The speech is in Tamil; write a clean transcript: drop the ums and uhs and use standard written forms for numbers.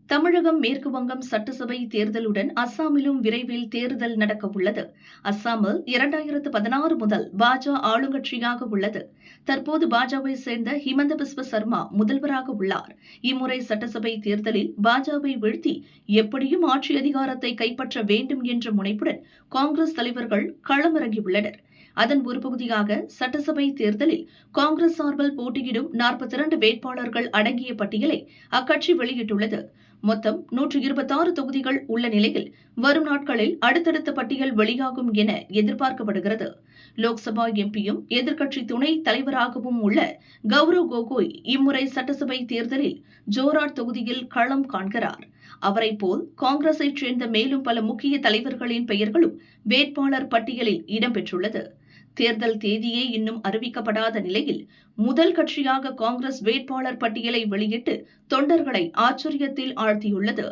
தமிழகம், மேற்கு வங்கம் சட்டசபை தேர்தலுடன் அஸ்ஸாமிலும் விரைவில் தேர்தல் நடக்கவுள்ளது. அஸ்ஸாமில் 2016 முதல் பாஜ ஆளுங்கட்சியாக உள்ளது. தற்போது பாஜவை சேர்ந்த ஹிமந்த பிஸ்வ சர்மா முதல்வராக உள்ளார். இம்முறை சட்டசபை தேர்தலில் பாஜவை வீழ்த்தி எப்படியும் ஆட்சி அதிகாரத்தை கைப்பற்ற வேண்டும் என்ற முனைப்புடன் காங்கிரஸ் தலைவர்கள் களமிறங்கியுள்ளனர். அதன் ஒரு பகுதியாக சட்டசபை தேர்தலில் காங்கிரஸ் சார்பில் போட்டியிடும் 42 வேட்பாளர்கள் அடங்கிய பட்டியலை அக்கட்சி வெளியிட்டுள்ளது. மொத்தம் 126 தொகுதிகள் உள்ள நிலையில் வரும் நாட்களில் அடுத்தடுத்த பட்டியல் வெளியாகும் என எதிர்பார்க்கப்படுகிறது. லோக்சபா எம்பியும் எதிர்க்கட்சி துணைத் தலைவராகவும் உள்ள கௌரவ் கோகோய் இம்முறை சட்டசபை தேர்தலில் ஜோராட் தொகுதியில் களம் காண்கிறார். அவரைப் போல் காங்கிரஸைச் சேர்ந்த மேலும் பல முக்கிய தலைவர்களின் பெயர்களும் வேட்பாளர் பட்டியலில் இடம்பெற்றுள்ளது. தேர்தல் தேதியே இன்னும் அறிவிக்கப்படாத நிலையில் முதல் கட்சியாக காங்கிரஸ் வேட்பாளர் பட்டியலை வெளியிட்டு தொண்டர்களை ஆச்சரியத்தில் ஆழ்த்தியுள்ளது.